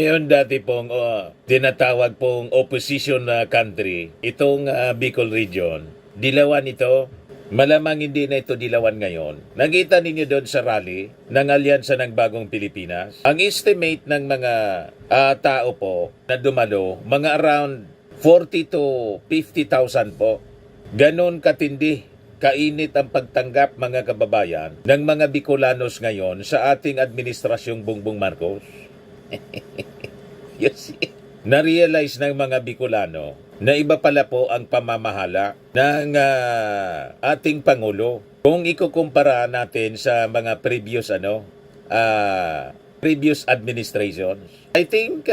Ngayon dati pong tinatawag pong opposition na country, itong Bicol region, dilawan ito. Malamang hindi na ito dilawan ngayon. Nakita ninyo doon sa rally ng Alyansa ng Bagong Pilipinas. Ang estimate ng mga tao po na dumalo, mga around 40 to 50,000 po. Ganon katindi, kainit ang pagtanggap mga kababayan ng mga Bicolanos ngayon sa ating administrasyong Bongbong Marcos. Yes. Na-realize ng mga Bicolano na iba pala po ang pamamahala ng ating Pangulo. Kung ikukumpara natin sa mga previous administrations, I think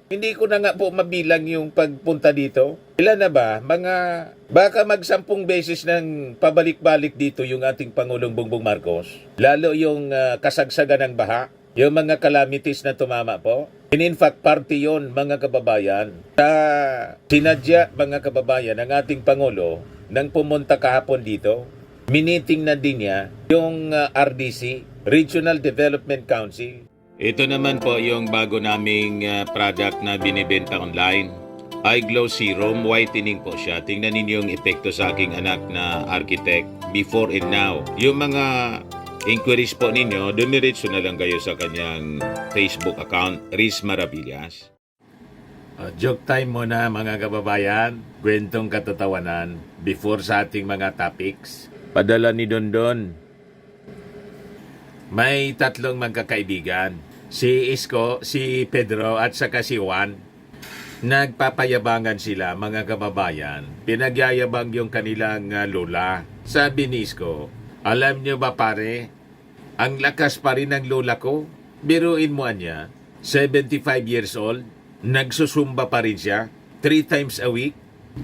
hindi ko na nga po mabilang yung pagpunta dito. Ilan na ba? Baka mag-10 beses ng pabalik-balik dito yung ating Pangulong Bongbong Marcos. Lalo yung kasagsagan ng baha, yung mga calamities na tumama po. In fact, party yun, mga kababayan. Sinadya, mga kababayan, ng ating Pangulo nang pumunta kahapon dito. Miniting na din niya yung RDC, Regional Development Council. Ito naman po yung bago naming product na binibenta online. iGlow Serum, whitening po siya. Tingnan ninyo yung epekto sa aking anak na architect before and now. Yung mga inquiries po ninyo, dumiretso na lang kayo sa kanyang Facebook account, Riz Maravillas. Joke time muna mga kababayan, kwentong katatawanan before sa ating mga topics. Padala ni Dondon. May 3 magkakaibigan, si Isko, si Pedro at saka si Juan. Nagpapayabangan sila mga kababayan, pinagyayabang yung kanilang lola. Sabi ni Isko, alam niyo ba pare, ang lakas pa rin ng lola ko. Biruin mo niya, 75 years old, nagsusumba pa rin siya, 3 times a week.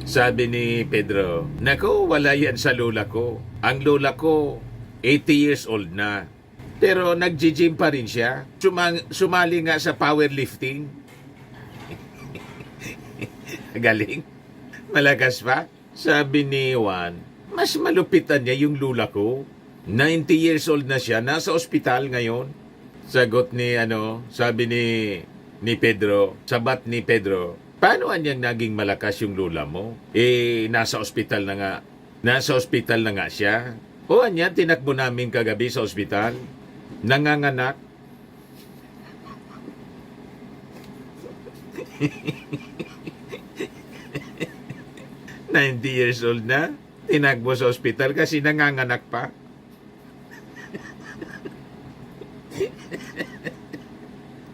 Sabi ni Pedro, nako, wala yan sa lola ko. Ang lola ko, 80 years old na. Pero nag-gym pa rin siya. Sumali nga sa powerlifting. Galing. Malakas pa. Sabi ni Juan, mas malupitan niya yung lola ko. 90 years old na siya, nasa ospital ngayon. Sagot ni sabi ni Pedro, sabat ni Pedro, paano anyang naging malakas yung lola mo? Nasa ospital na nga. Nasa ospital na nga siya. O anya, tinakbo namin kagabi sa ospital. Nanganganak. "90 years old na, tinakbo sa ospital kasi nanganganak pa."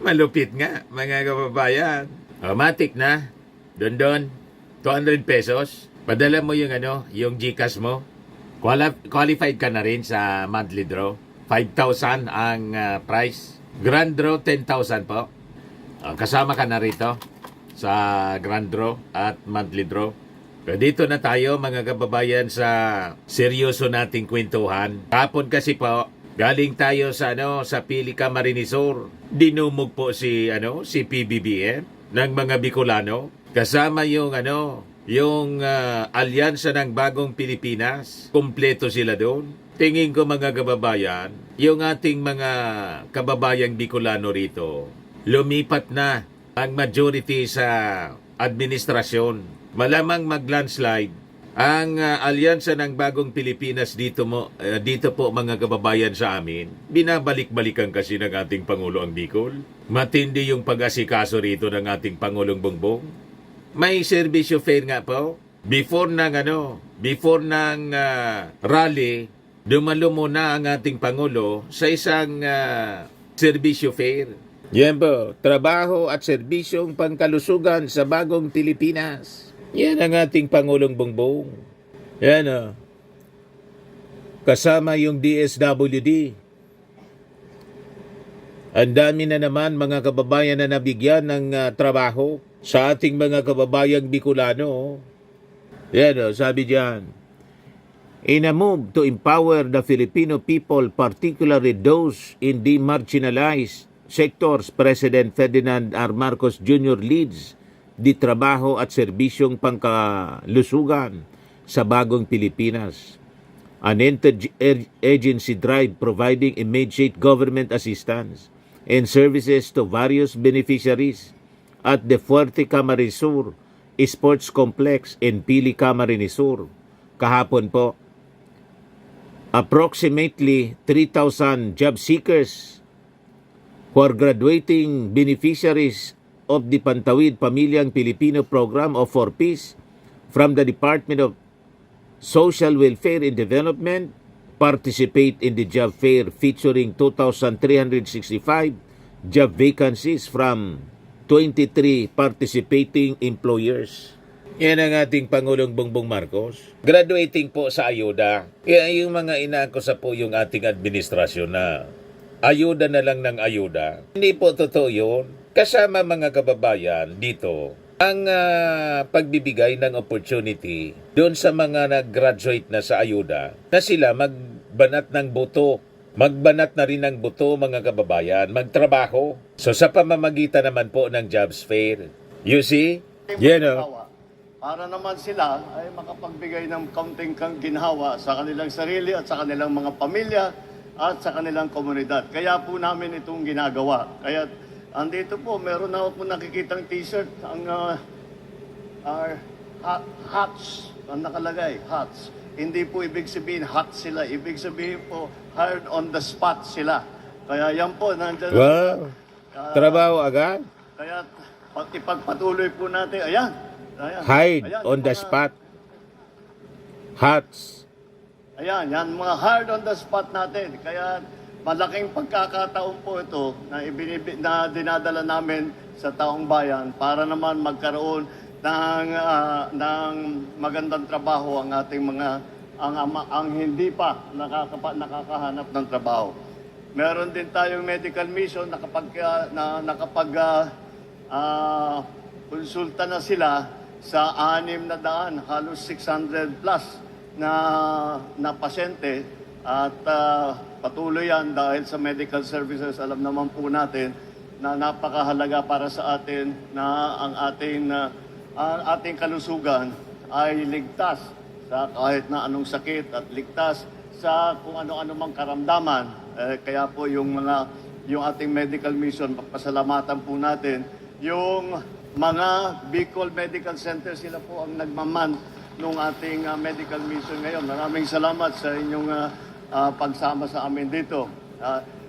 Malupit nga, mga kababayan. Matik na. Dondon, 200 pesos. Padala mo yung yung GCash mo. Qualified ka na rin sa monthly draw. 5,000 ang price. Grand draw, 10,000 po. Kasama ka na rito sa grand draw at monthly draw. Dito na tayo mga kababayan sa seryoso nating kwentuhan. Kapon kasi po, galing tayo sa sa Pilica Marinisor. Dinumog po si PBBM ng mga Bicolano kasama yung yung Alyansa ng Bagong Pilipinas. Kumpleto sila doon. Tingin ko mga kababayan, yung ating mga kababayang Bicolano rito, lumipat na ang majority sa administrasyon. Malamang mag-landslide ang Alyansa ng Bagong Pilipinas dito po mga kababayan sa amin. Binabalik-balikan kasi ng ating Pangulo ang Bicol. Matindi yung pag-asikaso rito ng ating Pangulong Bongbong. May servisyo fair nga po. Before ng rally, dumalo muna ang ating Pangulo sa isang servisyo fair. Yan po, trabaho at serbisyong pangkalusugan sa Bagong Pilipinas. Yan ang ating Pangulong Bongbong. Yan kasama yung DSWD. Ang dami na naman mga kababayan na nabigyan ng trabaho sa ating mga kababayang Bicolano. Yan sabi diyan. In a move to empower the Filipino people, particularly those in the marginalized sectors, President Ferdinand R. Marcos Jr. leads the trabaho at serbisyong pangkalusugan sa Bagong Pilipinas. An interagency drive providing immediate government assistance and services to various beneficiaries at the Fuerte Camarines Sur Sports Complex in Pili, Camarines Sur. Kahapon po, approximately 3,000 job seekers who are graduating beneficiaries of the Pantawid Pamilyang Pilipino Program of 4Ps from the Department of Social Welfare and Development participate in the job fair featuring 2,365 job vacancies from 23 participating employers. Yan ang ating Pangulong Bongbong Marcos. Graduating po sa ayuda. Yung mga inakusa po yung ating administrasyon na ayuda na lang ng ayuda. Hindi po totoo yun. Kasama mga kababayan dito ang pagbibigay ng opportunity doon sa mga nag-graduate na sa ayuda na sila magbanat ng boto. Magbanat na rin ng boto mga kababayan, magtrabaho. So sa pamamagitan naman po ng jobs fair. You see? You know. Para naman sila ay makapagbigay ng kaunting ginhawa sa kanilang sarili at sa kanilang mga pamilya at sa kanilang komunidad. Kaya po namin itong ginagawa. Kaya andito po, meron na ako nakikitang t-shirt, ang hats, ang nakalagay, hats. Hindi po ibig sabihin hot sila, ibig sabihin po hired on the spot sila. Kaya yan po, nandiyan. Wow! Trabaho agad? Kaya ipagpatuloy po natin, ayan. Hired on the spot. Hats. Ayan, yan mga hired on the spot natin. Kaya malaking pagkakataon po ito na dinadala namin sa taong bayan para naman magkaroon ng magandang trabaho ang ating mga ang hindi pa nakakahanap ng trabaho. Meron din tayong medical mission na konsulta na sila sa 600, halos 600 plus na pasyente at patuloy yan dahil sa medical services. Alam naman po natin na napakahalaga para sa atin na ang ating kalusugan ay ligtas sa kahit na anong sakit at ligtas sa kung ano-ano mang karamdaman. Kaya po yung ating medical mission, pasalamatan po natin yung mga Bicol Medical Center, sila po ang nagmaman ng ating medical mission ngayon. Maraming salamat sa inyong pagsama sa amin dito.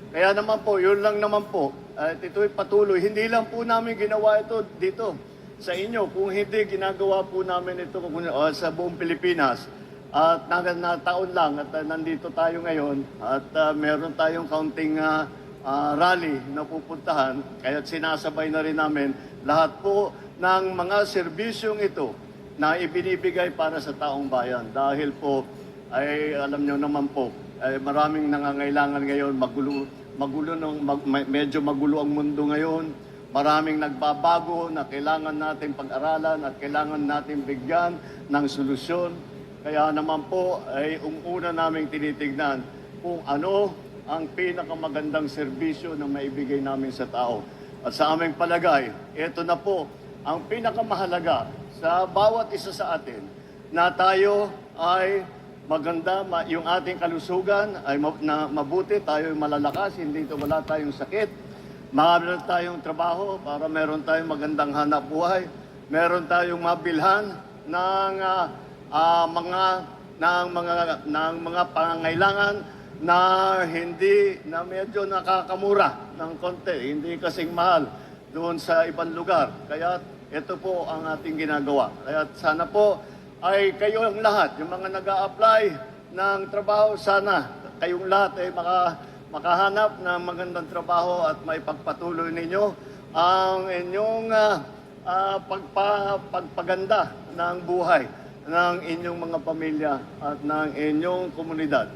Kaya naman po, yun lang naman po. Ito'y patuloy. Hindi lang po namin ginawa ito dito sa inyo. Kung hindi, ginagawa po namin ito sa buong Pilipinas. At taon lang at nandito tayo ngayon at meron tayong kaunting rally na pupuntahan. Kaya sinasabay na rin namin lahat po ng mga serbisyong ito na ibinibigay para sa taong bayan. Dahil po, ay alam nyo naman po, ay maraming nangangailangan ngayon, medyo magulo ang mundo ngayon. Maraming nagbabago na kailangan natin pag-aralan at kailangan natin bigyan ng solusyon. Kaya naman po, ay una naming tinitignan kung ano ang pinakamagandang serbisyo na maibigay namin sa tao. At sa aming palagay, ito na po ang pinakamahalaga sa bawat isa sa atin na tayo ay maganda, yung ating kalusugan ay mabuti, tayo ay malalakas, wala tayong sakit, meron tayong trabaho para meron tayong magandang hanap buhay, meron tayong mabilhan ng mga pangangailangan na medyo nakakamura ng konti, hindi kasing mahal doon sa ibang lugar. Kaya ito po ang ating ginagawa. Kaya sana po ay kayong lahat, yung mga nag-a-apply ng trabaho, sana kayong lahat ay makahanap ng magandang trabaho at maipagpatuloy ninyo ang inyong pagpaganda ng buhay ng inyong mga pamilya at ng inyong komunidad.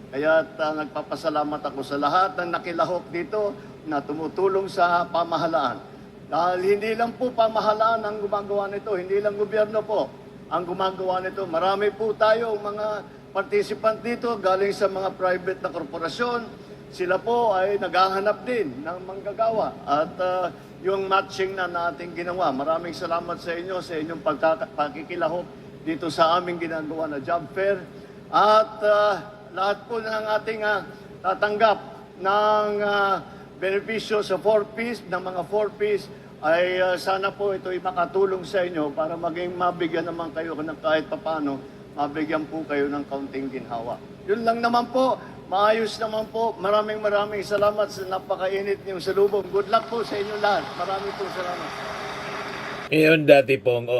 Kaya nagpapasalamat ako sa lahat ng nakilahok dito na tumutulong sa pamahalaan. Dahil hindi lang po pamahalaan ang gumagawa nito, hindi lang gobyerno po ang gumagawa nito. Marami po tayo mga participant dito galing sa mga private na korporasyon. Sila po ay naghahanap din ng manggagawa at yung matching na nating ginawa. Maraming salamat sa inyo sa inyong pakikilahok dito sa aming ginagawa na job fair. At lahat po ng ating tatanggap ng benepisyo sa 4Ps, ng mga 4Ps, ay sana po ito'y makatulong sa inyo para maging mabigyan naman kayo ng kahit papano, mabigyan po kayo ng kaunting ginhawa. Yun lang naman po, maayos naman po. Maraming salamat sa napakainit niyong salubong. Good luck po sa inyo lahat. Maraming po salamat. Ngayon dati pong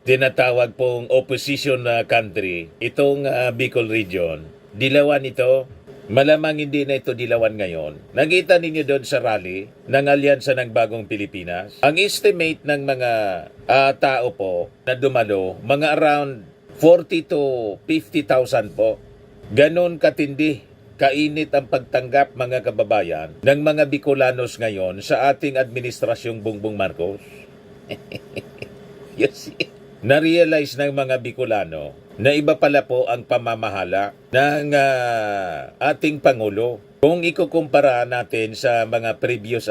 tinatawag pong opposition country, itong Bicol region, dilawan ito. Malamang hindi na ito dilawan ngayon. Nakita ninyo doon sa rally ng Alyansa ng Bagong Pilipinas. Ang estimate ng mga tao po na dumalo, mga around 40 to 50,000 po. Ganon katindi, kainit ang pagtanggap mga kababayan ng mga Bicolanos ngayon sa ating administrasyong Bongbong Marcos. Yes. Na-realize ng mga Bicolano na iba pala po ang pamamahala ng ating Pangulo. Kung ikukumpara natin sa mga previous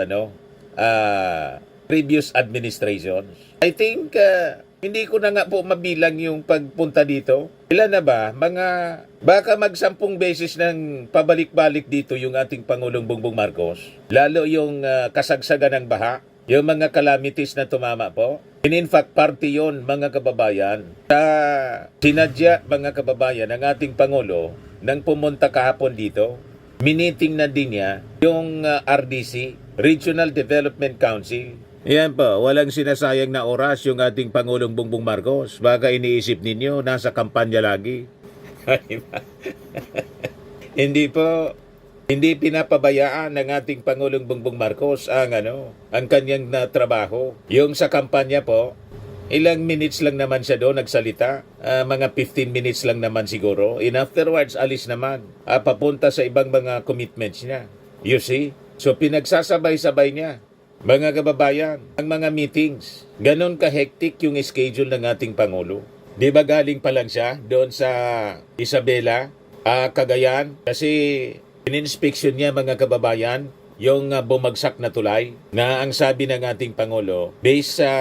administrations, I think hindi ko na nga po mabilang yung pagpunta dito. Ilan na ba? Baka mag-10 beses ng pabalik-balik dito yung ating Pangulong Bongbong Marcos. Lalo yung kasagsagan ng baha, yung mga calamities na tumama po. In fact, party yun, mga kababayan. Sinadya, mga kababayan, ng ating Pangulo nang pumunta kahapon dito. Miniting na din niya yung RDC, Regional Development Council. Yan po, walang sinasayang na oras yung ating Pangulong Bongbong Marcos. Baka iniisip ninyo, nasa kampanya lagi. Hindi pinapabayaan ng ating Pangulong Bongbong Marcos ang kanyang trabaho. Yung sa kampanya po, ilang minutes lang naman siya doon nagsalita. Mga 15 minutes lang naman siguro. And afterwards, alis naman. Papunta sa ibang mga commitments niya. You see? So pinagsasabay-sabay niya. Mga kababayan, ang mga meetings. Ganon ka-hectic yung schedule ng ating Pangulo. Di ba galing pa lang siya doon sa Isabela, Cagayan? Kasi in-inspection niya, mga kababayan, yung bumagsak na tulay na ang sabi ng ating Pangulo, based sa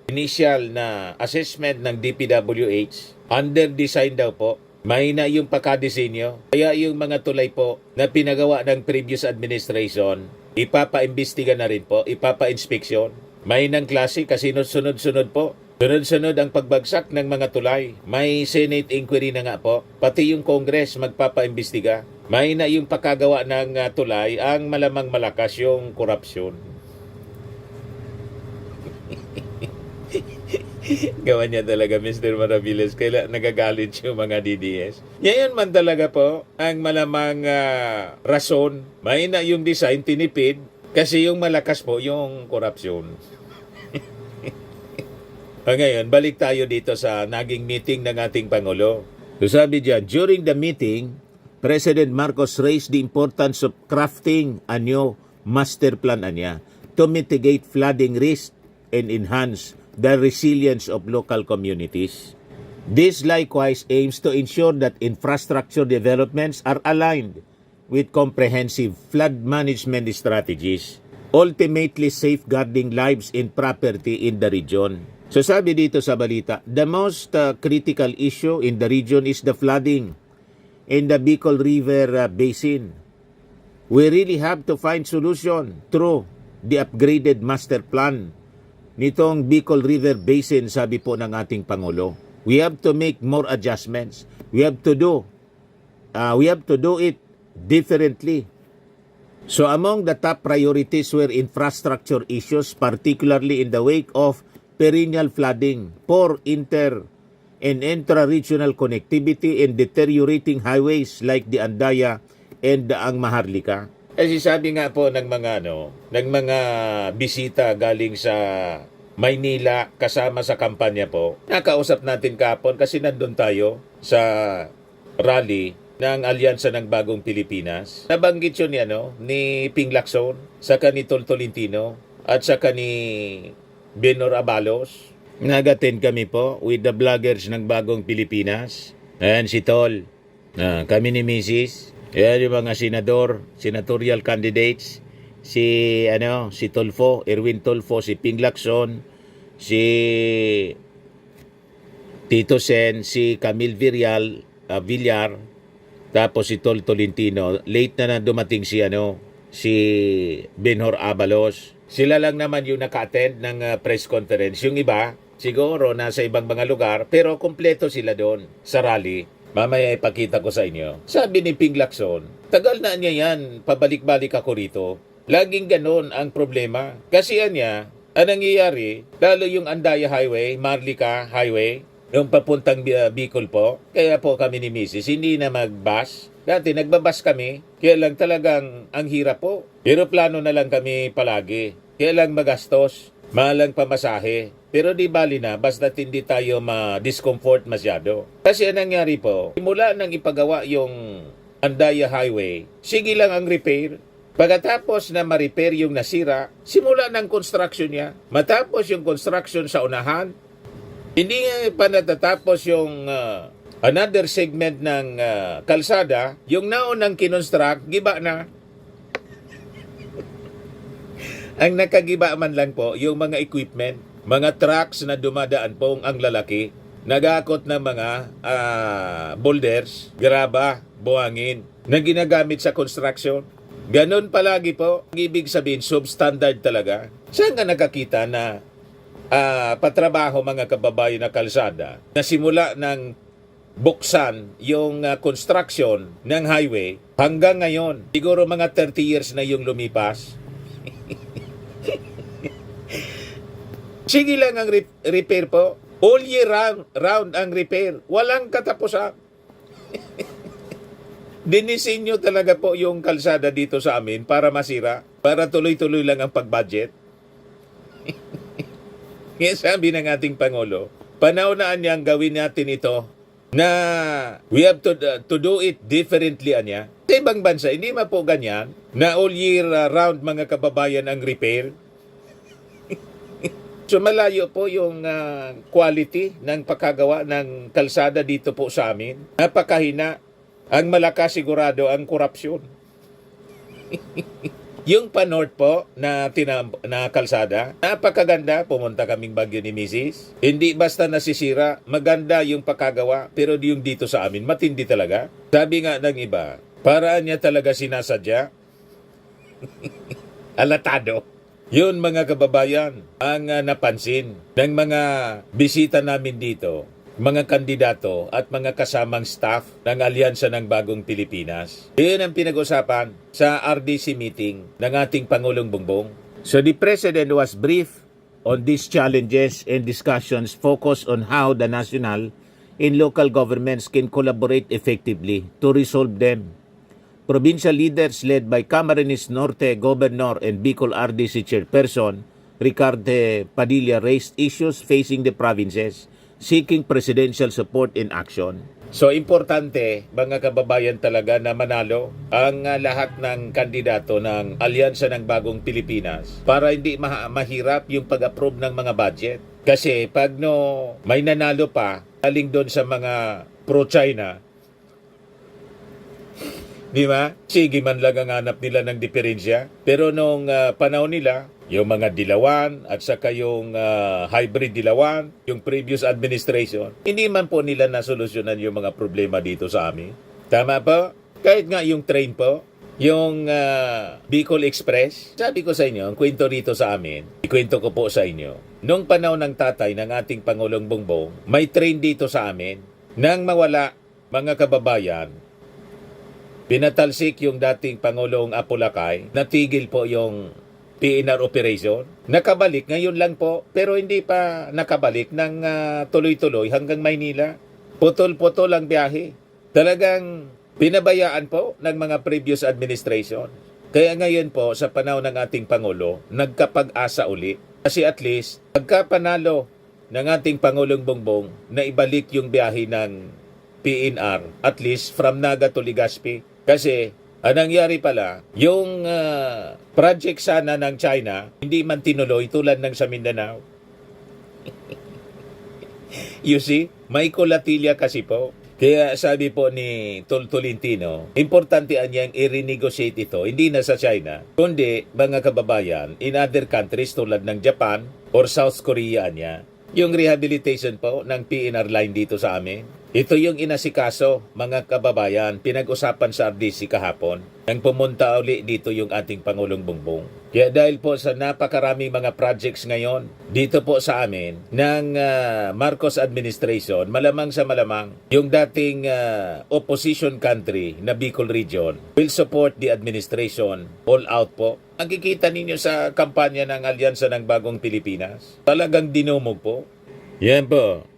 initial na assessment ng DPWH, under-design daw po, may na yung pagkadisenyo. Kaya yung mga tulay po na pinagawa ng previous administration, ipapa-imbestiga na rin po, ipapa-inspeksyon. May ng klase kasi sunod-sunod po. Sunod-sunod ang pagbagsak ng mga tulay. May Senate inquiry na nga po. Pati yung Congress magpapaimbestiga. May na yung pagkagawa ng tulay ang malamang malakas yung korupsyon. Gawa niya talaga, Mr. Maraviles. Kaya nagagalit yung mga DDS. Ngayon man talaga po ang malamang rason. May na yung design tinipid kasi yung malakas po yung korupsyon. Ngayon, balik tayo dito sa naging meeting ng ating Pangulo. So sabi diyan, during the meeting, President Marcos raised the importance of crafting a new master plan to mitigate flooding risk and enhance the resilience of local communities. This likewise aims to ensure that infrastructure developments are aligned with comprehensive flood management strategies, ultimately safeguarding lives and property in the region. So sabi dito sa balita, the most critical issue in the region is the flooding in the Bicol River Basin. We really have to find solution through the upgraded master plan nitong Bicol River Basin, sabi po ng ating Pangulo. We have to make more adjustments. We have to do it differently. So among the top priorities were infrastructure issues, particularly in the wake of perennial flooding, poor inter- and intra-regional connectivity, and deteriorating highways like the Andaya and ang Maharlika. Kasi sabi nga po ng mga bisita galing sa Maynila kasama sa kampanya po, nakausap natin kahapon kasi nandun tayo sa rally ng Alyansa ng Bagong Pilipinas. Nabanggit yun ni Ping Lacson, saka ni Tol Tolentino, at saka ni Benor Abalos. Nag-attend kami po with the vloggers ng Bagong Pilipinas. Ayan si Tol, kami ni Mrs. Ayan yung mga senatorial candidates. Si Tulfo, Erwin Tulfo, si Ping Lacson, si Tito Sen, si Camille Villar, tapos si Tol Tolentino. Late na dumating si si Benhur Abalos. Sila lang naman yung naka-attend ng press conference. Yung iba, siguro nasa ibang mga lugar, pero kumpleto sila doon sa rally. Mamaya ipakita ko sa inyo. Sabi ni Ping Lacson, tagal na niya yan, pabalik-balik ako rito. Laging ganon ang problema. Kasi niya, ang nangyayari, lalo yung Andaya Highway, Marlica Highway, yung papuntang Bicol po, kaya po kami ni Mrs. hindi na mag-bus. Dati nagbabas kami, kaya lang talagang ang hirap po. Aeroplano na lang kami palagi, kaya lang magastos, malang pamasahe. Pero di bali na, basta hindi tayo ma-discomfort masyado. Kasi ang nangyari po, mula nang ipagawa yung Andaya Highway, sige lang ang repair. Pagkatapos na ma-repair yung nasira, simula ng construction niya. Matapos yung construction sa unahan, hindi pa natatapos yung another segment ng kalsada, yung naunang kinonstruct, giba na. Ang nakagiba man lang po, yung mga equipment, mga trucks na dumadaan pong ang lalaki, nagakot ng mga boulders, graba, buhangin, na ginagamit sa construction. Ganon palagi po. Ibig sabihin, substandard talaga. Saan ka nakakita na patrabaho mga kababayan na kalsada na simula ng buksan yung construction ng highway hanggang ngayon, siguro mga 30 years na yung lumipas. Sige lang ang repair po. All year round ang repair. Walang katapusan. Dinisenyo talaga po yung kalsada dito sa amin para masira, para tuloy-tuloy lang ang pag-budget. Kaya sabi ng ating Pangulo, panahon niyang gawin natin ito na we have to do it differently niya. Sa ibang bansa, hindi man po ganyan na all year round mga kababayan ang repair. So malayo po yung quality ng pagkagawa ng kalsada dito po sa amin. Napakahina. Ang malakas sigurado ang korupsyon. Yung pa-north po na kalsada, napakaganda. Pumunta kaming Baguio ni Mrs. Hindi basta nasisira, maganda yung pagkagawa, pero yung dito sa amin, matindi talaga. Sabi nga ng iba, paraan niya talaga sinasadya. Alatado. Yun mga kababayan, ang napansin ng mga bisita namin dito, mga kandidato at mga kasamang staff ng Alyansa ng Bagong Pilipinas. Iyon ang pinag-usapan sa RDC meeting ng ating Pangulong Bongbong. So the President was briefed on these challenges and discussions focused on how the national and local governments can collaborate effectively to resolve them. Provincial leaders led by Camarines Norte Governor and Bicol RDC Chairperson Ricarte Padilla raised issues facing the provinces, seeking presidential support in action. So importante mga kababayan talaga na manalo ang lahat ng kandidato ng Alyansa ng Bagong Pilipinas para hindi mahirap yung pag-approve ng mga budget. Kasi pag may nanalo pa, aling doon sa mga pro-China, di ba? Sige man lang ang hanap nila ng diferensya. Pero nung panahon nila, yung mga dilawan at saka yung hybrid dilawan, yung previous administration, hindi man po nila nasolusyonan yung mga problema dito sa amin. Tama po? Kahit nga yung train po, yung Bicol Express, sabi ko sa inyo, ang kwento rito sa amin, ikwento ko po sa inyo. Nung panahon ng tatay ng ating Pangulong Bongbong, may train dito sa amin. Nang mawala, mga kababayan, pinatalsik yung dating Pangulong Apolacay, natigil po yung PNR operation. Nakabalik ngayon lang po, pero hindi pa nakabalik ng tuloy-tuloy hanggang Maynila. Putol-putol ang biyahe. Talagang pinabayaan po ng mga previous administration. Kaya ngayon po, sa panahon ng ating Pangulo, nagkapag-asa uli. Kasi at least, pagkapanalo ng ating Pangulong Bongbong na ibalik yung biyahe ng PNR, at least from Naga to Legazpi. Kasi ang nangyari pala, yung project sana ng China, hindi man tinuloy tulad ng sa Mindanao. You see, may kolatilya kasi po. Kaya sabi po ni Tolentino, importante niyang i-renegotiate ito, hindi na sa China, kundi mga kababayan, in other countries tulad ng Japan or South Korea niya. Yung rehabilitation po ng PNR line dito sa amin. Ito yung inasikaso, mga kababayan, pinag-usapan sa RDC kahapon. Nang pumunta uli dito yung ating Pangulong Bongbong. Kaya dahil po sa napakaraming mga projects ngayon, dito po sa amin, ng Marcos administration, malamang sa malamang, yung dating opposition country na Bicol region will support the administration all out po. Ang kikita ninyo sa kampanya ng Alyansa ng Bagong Pilipinas, talagang dinumog po. Yan po.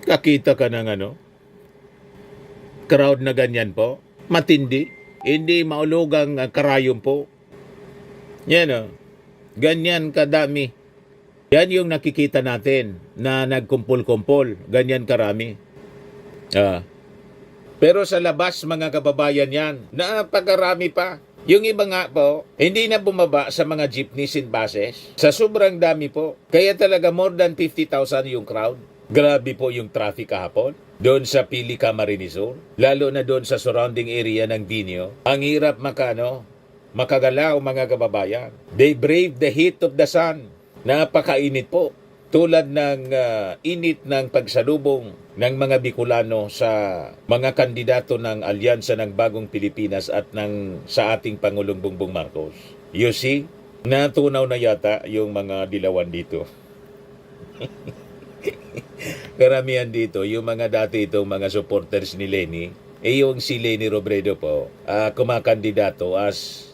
Kakita ka ng crowd na ganyan po. Matindi. Hindi maulugang karayom po. Yan ganyan kadami. Yan yung nakikita natin na nagkumpul-kumpul. Ganyan karami. Pero sa labas, mga kababayan yan, napakarami pa. Yung iba nga po, hindi na bumaba sa mga jeepneys and buses. Sa sobrang dami po. Kaya talaga more than 50,000 yung crowd. Grabe po yung traffic kahapon. Doon sa Pili Camarines Sur. Lalo na doon sa surrounding area ng Binio. Ang hirap makagalaw mga kababayan. They brave the heat of the sun. Napakainit po. Tulad ng init ng pagsalubong ng mga Bicolano sa mga kandidato ng Alyansa ng Bagong Pilipinas at sa ating Pangulong Bongbong Marcos. You see, natunaw na yata yung mga dilawan dito. Karamihan dito, yung mga dati itong mga supporters ni Leni, yung si Leni Robredo po, kumakandidato as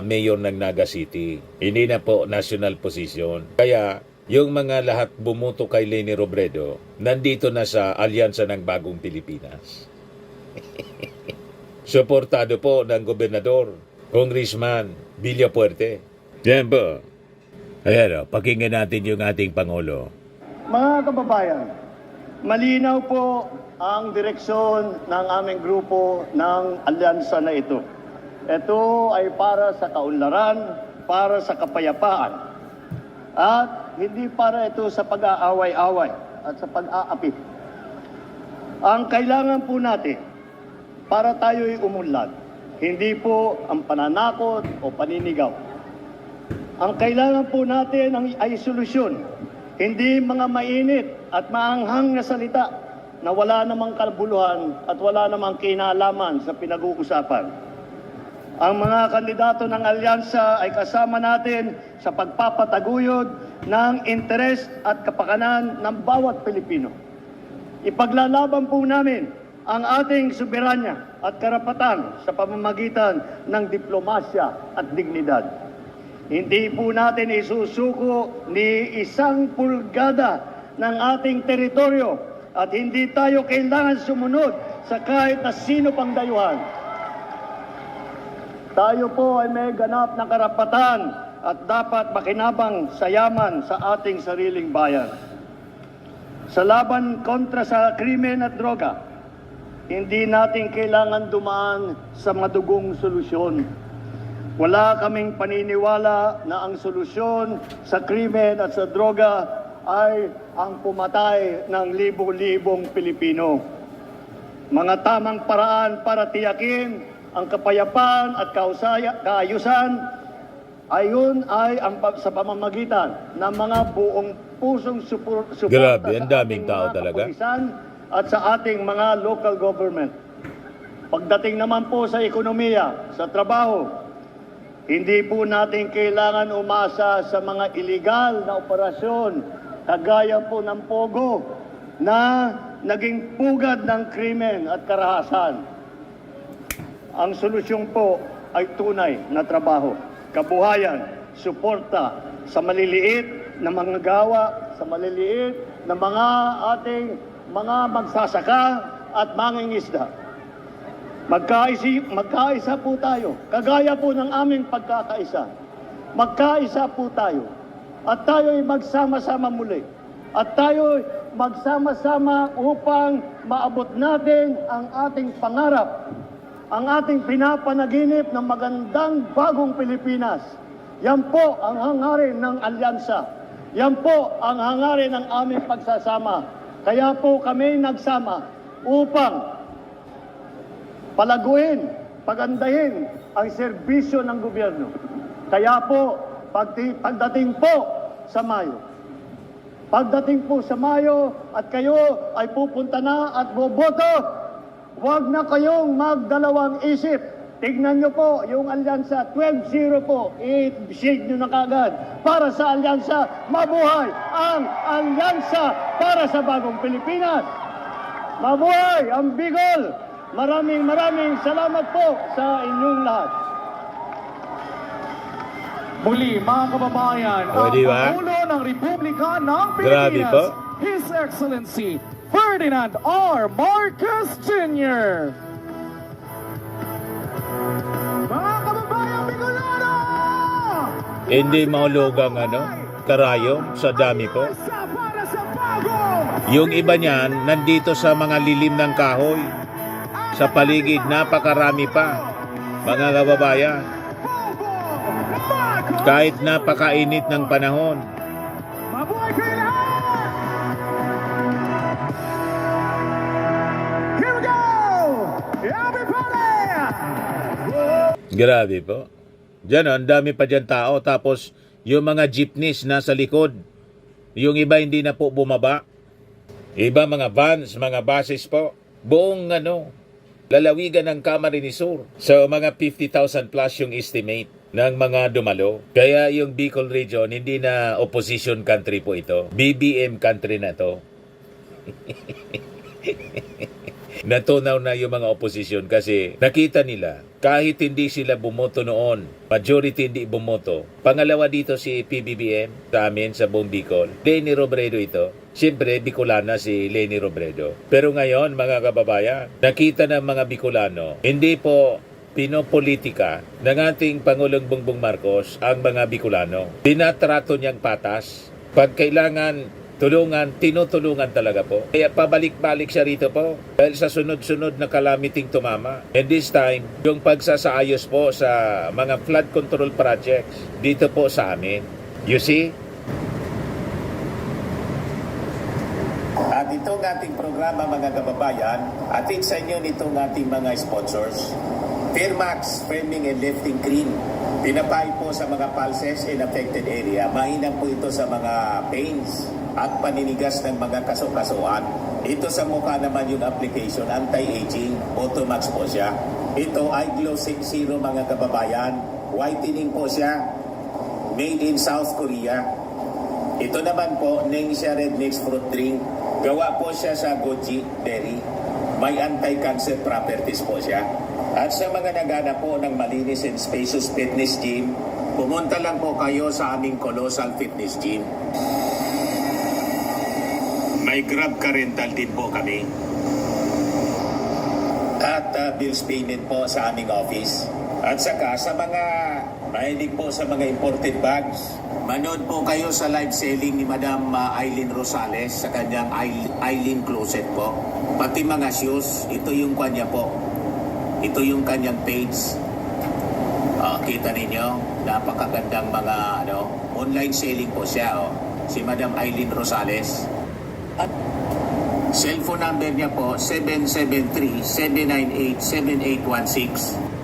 mayor ng Naga City. Hindi na po national position. Kaya, yung mga lahat bumuto kay Leni Robredo, nandito na sa Alyansa ng Bagong Pilipinas. Suportado po ng Gobernador, Congressman Villapuerte. Yan po. Ayan pakinggan natin yung ating Pangulo. Mga kababayan, malinaw po ang direksyon ng aming grupo ng alyansa na ito. Ito ay para sa kaunlaran, para sa kapayapaan, at hindi para ito sa pag-aaway-away at sa pag-aapit. Ang kailangan po natin para tayo'y umunlad, hindi po ang pananakot o paninigaw. Ang kailangan po natin ay solusyon. Hindi mga mainit at maanghang na salita na wala namang kabuluhan at wala namang kinalaman sa pinag-uusapan. Ang mga kandidato ng alyansa ay kasama natin sa pagpapataguyod ng interes at kapakanan ng bawat Pilipino. Ipaglalaban po namin ang ating soberanya at karapatan sa pamamagitan ng diplomasya at dignidad. Hindi po natin isusuko ni isang pulgada ng ating teritoryo at hindi tayo kailangan sumunod sa kahit na sino pang dayuhan. Tayo po ay may ganap na karapatan at dapat makinabang sa yaman sa ating sariling bayan. Sa laban kontra sa krimen at droga, hindi natin kailangan dumaan sa madugong solusyon. Wala kaming paniniwala na ang solusyon sa krimen at sa droga ay ang pumatay ng libo-libong Pilipino. Mga tamang paraan para tiyakin ang kapayapaan at kaayusan ayon ay sa pamamagitan ng mga buong pusong suporta Grabe, ang sa daming ating tao mga talaga. kapulisan at sa ating mga local government. Pagdating naman po sa ekonomiya, sa trabaho, hindi po natin kailangan umasa sa mga iligal na operasyon kagaya po ng Pogo na naging pugad ng krimen at karahasan. Ang solusyon po ay tunay na trabaho, kabuhayan, suporta sa maliliit na mga gawa, sa maliliit na mga ating mga magsasaka at mangingisda. Magkaisa po tayo, kagaya po ng aming pagkakaisa. Magkaisa po tayo at tayo'y magsama-sama muli. At tayo'y magsama-sama upang maabot natin ang ating pangarap, ang ating pinapanaginip ng magandang bagong Pilipinas. Yan po ang hangarin ng alyansa. Yan po ang hangarin ng aming pagsasama. Kaya po kami nagsama upang palaguin, pagandahin ang serbisyo ng gobyerno. Kaya po, pagdating po sa Mayo, Pagdating po sa Mayo at kayo ay pupunta na at boboto, huwag na kayong magdalawang isip. Tignan nyo po yung alyansa, 12-0 po, i-shade nyo na kagad para sa alyansa. Mabuhay ang alyansa para sa bagong Pilipinas. Mabuhay ang Bicol. Maraming salamat po sa inyong lahat. Muli, mga kababayan, ang di ba? Pangulo ng Republika ng Grabe Pilipinas, po. His Excellency Ferdinand R. Marcos Jr. Mga kababayan Bicolano! Hindi maulugang karayom sa dami po. Para sa bago! Yung iba niyan, nandito sa mga lilim ng kahoy. Sa paligid, napakarami pa. Mga kababayan, kahit napakainit ng panahon. Mabuhay kayo lahat! Here we go! Everybody! Grabe po. Diyan, ang dami pa dyan tao. Tapos, yung mga jeepneys nasa likod. Yung iba hindi na po bumaba. Iba mga vans, mga buses po. Buong lalawigan ng Camarines Sur. So, mga 50,000 plus yung estimate ng mga dumalo. Kaya yung Bicol Region, hindi na opposition country po ito. BBM country na to. Natunaw na yung mga opposition kasi nakita nila kahit hindi sila bumoto noon, majority hindi bumoto. Pangalawa dito si PBBM sa amin sa buong Bicol. Leni Robredo ito. Siyempre, Bicolana si Leni Robredo. Pero ngayon, mga kababayan, nakita ng mga Bicolano, hindi po pinopolitika ng ating Pangulong Bongbong Marcos ang mga Bicolano. Tinatrato niyang patas. Pag kailangan tulungan, tinutulungan talaga po. Kaya pabalik-balik siya rito po dahil sa sunod-sunod na calamiting tumama. And this time, yung pagsasaayos po sa mga flood control projects dito po sa amin. You see? At itong ating programa mga kababayan, atin sa inyo nitong ating mga sponsors. Fairmax Framing and Lifting Cream. Pinapay po sa mga pulses in affected area. Mainam po ito sa mga pains at paninigas ng mga kasukasuan. Ito sa mukha naman yung application, anti-aging, Automax po siya. Ito ay Glow 60 mga kababayan. Whitening po siya. Made in South Korea. Ito naman po, Ningxia Red Mix Fruit Drink. Gawa po siya sa goji berry. May anti-cancer properties po siya. At sa mga nagana po ng malinis and spacious fitness gym, pumunta lang po kayo sa aming Colossal Fitness Gym. May Grab ka rental din po kami. At bills payment po sa aming office. At saka sa mga mahilig po sa mga imported bags, manood po kayo sa live selling ni Madam Aileen Rosales sa kanyang Aileen Closet po. Pati mga shoes, ito yung kanya po. Ito yung kanyang page. Kita ninyo, napakagandang mga online selling po siya. Si Madam Aileen Rosales. At cellphone number niya po 773-798-7816.